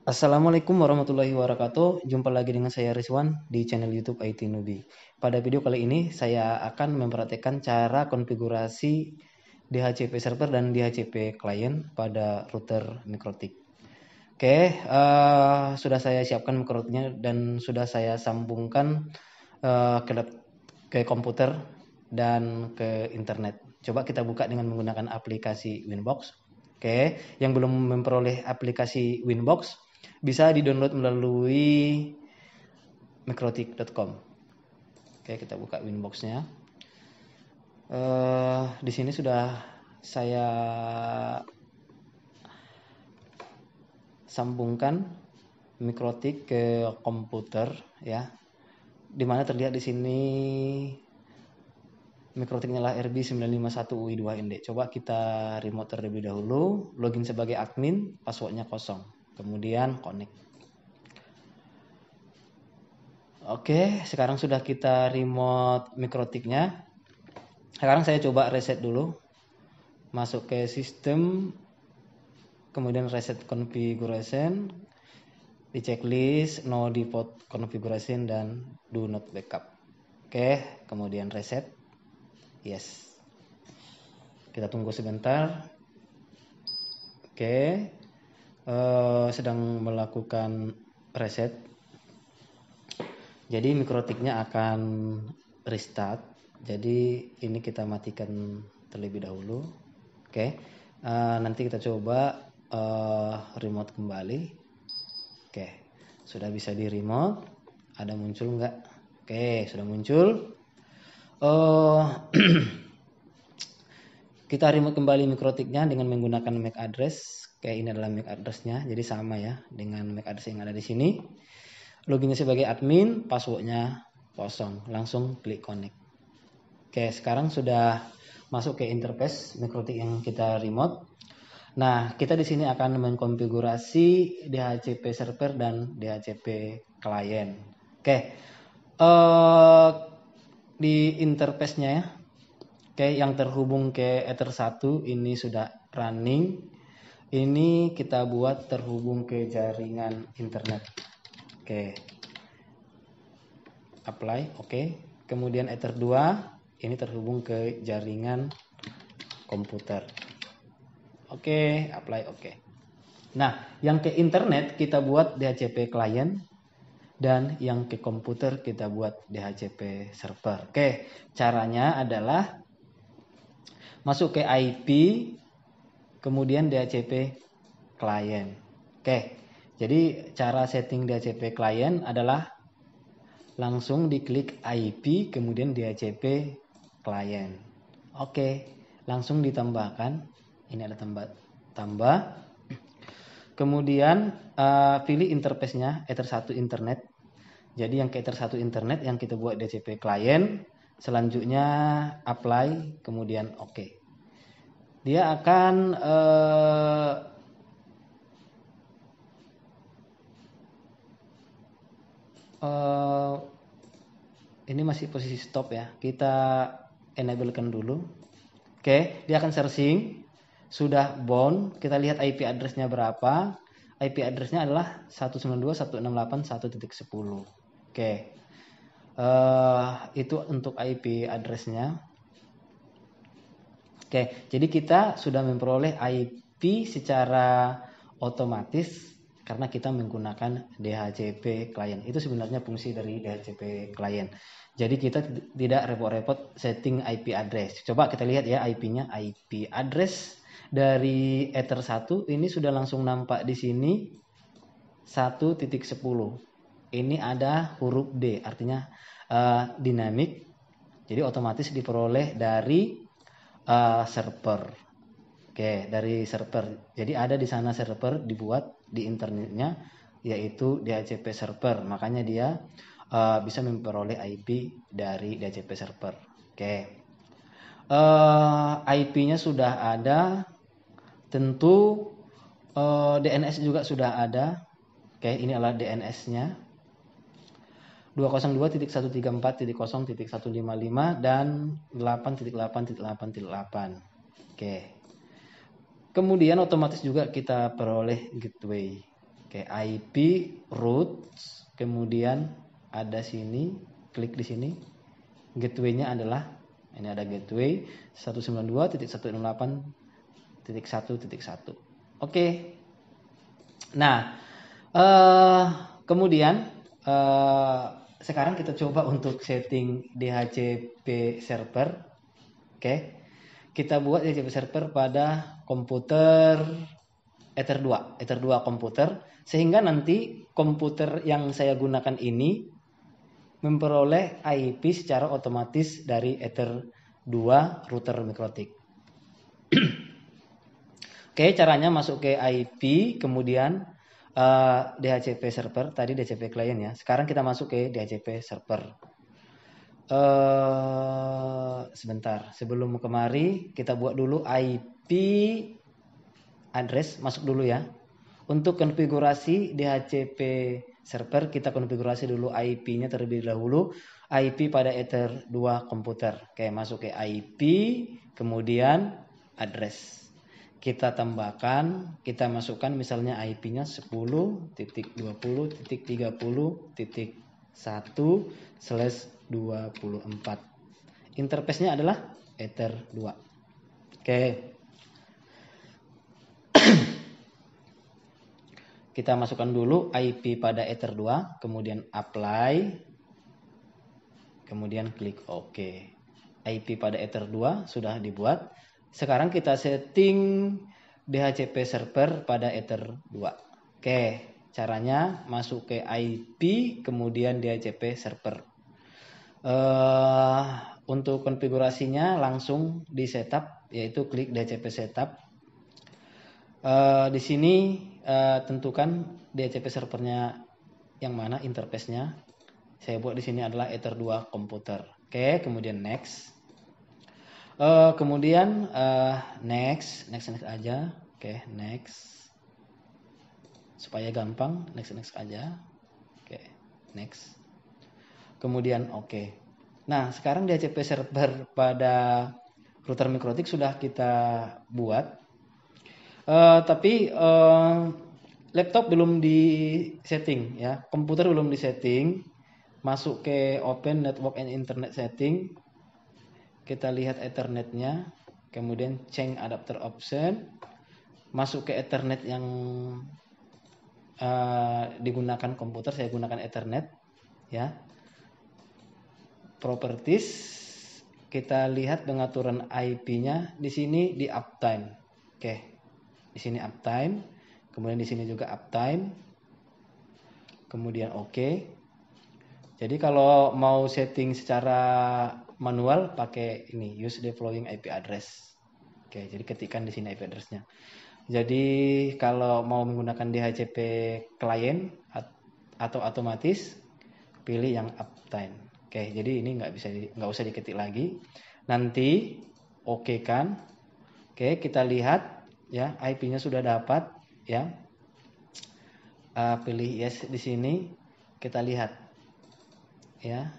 Assalamualaikum warahmatullahi wabarakatuh. Jumpa lagi dengan saya Rizwan di channel YouTube IT Nubi. Pada video kali ini saya akan memperhatikan cara konfigurasi DHCP server dan DHCP client pada router Mikrotik. Oke, sudah saya siapkan mikrotiknya dan sudah saya sambungkan ke komputer dan ke internet. Coba kita buka dengan menggunakan aplikasi Winbox. Oke, yang belum memperoleh aplikasi Winbox bisa di-download melalui mikrotik.com. Oke, kita buka Winbox-nya. Di sini sudah saya sambungkan mikrotik ke komputer ya. Dimana terlihat di sini mikrotiknya adalah RB951UI2ND. Coba kita remote terlebih dahulu, login sebagai admin, passwordnya kosong. Kemudian connect. Oke, sekarang sudah kita remote mikrotiknya. Sekarang saya coba reset dulu. Masuk ke sistem, kemudian reset configuration, di checklist no default configuration dan do not backup. Oke, kemudian reset. Yes. Kita tunggu sebentar. Oke, sedang melakukan reset. Jadi mikrotiknya akan restart. Jadi ini kita matikan terlebih dahulu. Oke, nanti kita coba remote kembali. Oke, sudah bisa di remote. Ada muncul nggak? Oke, sudah muncul. Kita remote kembali mikrotiknya dengan menggunakan MAC address. Oke, ini adalah MAC addressnya. Jadi sama ya dengan MAC address yang ada di sini. Loginnya sebagai admin, passwordnya kosong. Langsung klik connect. Oke, sekarang sudah masuk ke interface mikrotik yang kita remote. Nah, kita di sini akan mengkonfigurasi DHCP server dan DHCP client. Oke, di interface-nya ya. Oke, yang terhubung ke Ether 1 ini sudah running. Ini kita buat terhubung ke jaringan internet. Oke. Apply, oke. Kemudian Ether 2 ini terhubung ke jaringan komputer. Oke, apply, oke. Nah, yang ke internet kita buat DHCP client dan yang ke komputer kita buat DHCP server. Oke, caranya adalah masuk ke IP, kemudian DHCP client. Oke, jadi cara setting DHCP client adalah langsung diklik IP, kemudian DHCP client. Oke, langsung ditambahkan. Ini ada tambah. Kemudian pilih interface-nya Ether 1 internet. Jadi yang ke Ether 1 internet yang kita buat DHCP client. Selanjutnya apply, kemudian oke. Dia akan ini masih posisi stop ya. Kita enablekan dulu. Oke, dia akan searching. Sudah bound. Kita lihat IP address-nya berapa. IP address-nya adalah 192.168.1.10. Oke. Itu untuk IP address-nya. Oke, jadi kita sudah memperoleh IP secara otomatis karena kita menggunakan DHCP client. Itu sebenarnya fungsi dari DHCP client. Jadi kita tidak repot-repot setting IP address. Coba kita lihat ya IP-nya. IP address dari Ether 1 ini sudah langsung nampak di sini 1.10. Ini ada huruf D, artinya dinamik. Jadi otomatis diperoleh dari server. Oke, dari server. Jadi ada di sana server dibuat di internetnya yaitu DHCP server. Makanya dia bisa memperoleh IP dari DHCP server. Oke. IP-nya sudah ada. Tentu DNS juga sudah ada. Oke, ini adalah DNS-nya. 202.134.0.155 dan 8.8.8.8. Oke. Kemudian otomatis juga kita peroleh gateway. Oke, IP root, kemudian ada sini, klik di sini. Gateway-nya adalah ini, ada gateway 192.168.1.1. Oke. Nah, kemudian sekarang kita coba untuk setting DHCP server. Oke. Kita buat DHCP server pada komputer Ether 2 komputer, sehingga nanti komputer yang saya gunakan ini memperoleh IP secara otomatis dari Ether 2 router Mikrotik. Oke, caranya masuk ke IP, kemudian DHCP server, tadi DHCP client ya. Sekarang kita masuk ke DHCP server. Sebentar, sebelum kemari kita buat dulu IP address, masuk dulu ya. Untuk konfigurasi DHCP server, kita konfigurasi dulu IP-nya terlebih dahulu. IP pada Ether 2 komputer. Oke, masuk ke IP, kemudian address. Kita tambahkan, kita masukkan misalnya IP-nya 10.20.30.1/24. Interface-nya adalah Ether 2. Oke. Kita masukkan dulu IP pada Ether 2, kemudian apply, kemudian klik OK. IP pada Ether 2 sudah dibuat. Sekarang kita setting DHCP server pada Ether 2. Oke, caranya masuk ke IP, kemudian DHCP server. Untuk konfigurasinya langsung di setup, yaitu klik DHCP setup. Di sini tentukan DHCP servernya yang mana, interface-nya. Saya buat di sini adalah Ether 2 komputer. Oke, kemudian next. Kemudian next aja. Oke, next. Supaya gampang, next aja. Oke, next. Kemudian oke. Nah, sekarang DHCP server pada router Mikrotik sudah kita buat. Tapi laptop belum di setting ya, komputer belum di setting. Masuk ke Open Network and Internet Setting, kita lihat Ethernetnya, kemudian change adapter option, masuk ke Ethernet yang digunakan komputer. Saya gunakan Ethernet ya. Properties, kita lihat pengaturan IP-nya di sini di uptime. Oke. Di sini uptime, kemudian di sini juga uptime, kemudian oke. Jadi kalau mau setting secara manual pakai ini, use the following IP address. Oke, jadi ketikkan di sini IP address-nya. Jadi kalau mau menggunakan DHCP client atau otomatis, pilih yang uptime. Oke, jadi ini nggak usah diketik lagi. Nanti oke kan? Oke, kita lihat ya, IP-nya sudah dapat ya. Pilih yes di sini, kita lihat ya.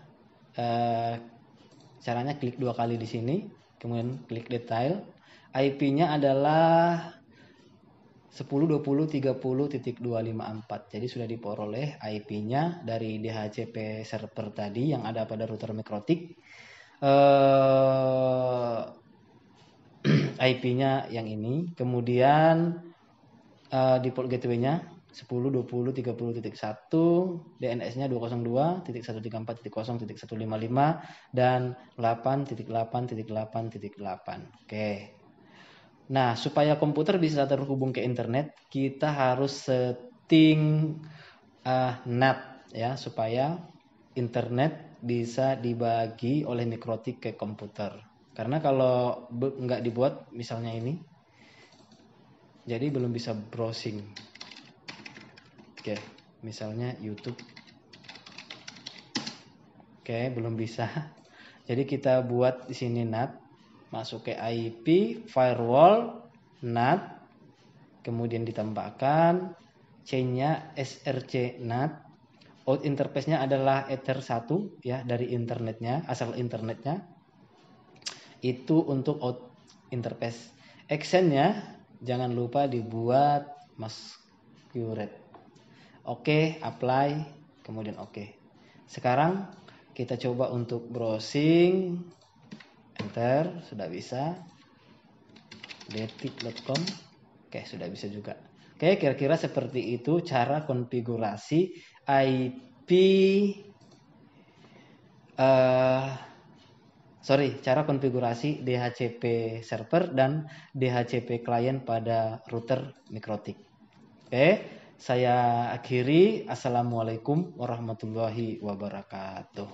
Caranya klik 2 kali di sini, kemudian klik detail. IP-nya adalah 10.20.30.254. Jadi sudah diperoleh IP-nya dari DHCP server tadi yang ada pada router Mikrotik. IP-nya yang ini, kemudian default gateway-nya 10.20.30.1, DNS-nya 202.134.0.155 dan 8.8.8.8. Oke. Nah, supaya komputer bisa terhubung ke internet, kita harus setting NAT ya, supaya internet bisa dibagi oleh Mikrotik ke komputer. Karena kalau nggak dibuat misalnya ini, jadi belum bisa browsing. Oke, misalnya YouTube. Oke, belum bisa. Jadi kita buat di sini NAT, masuk ke IP, firewall, NAT, kemudian ditambahkan chain-nya src NAT. Out interface-nya adalah Ether 1 ya, dari internetnya, asal internetnya. Itu untuk out interface. Action-nya jangan lupa dibuat masquerade. Oke, apply, kemudian oke. Sekarang kita coba untuk browsing, enter, sudah bisa. Detik.com, oke sudah bisa juga. Oke, kira-kira seperti itu cara konfigurasi IP, cara konfigurasi DHCP server dan DHCP client pada router Mikrotik. Oke, saya akhiri. Assalamualaikum warahmatullahi wabarakatuh.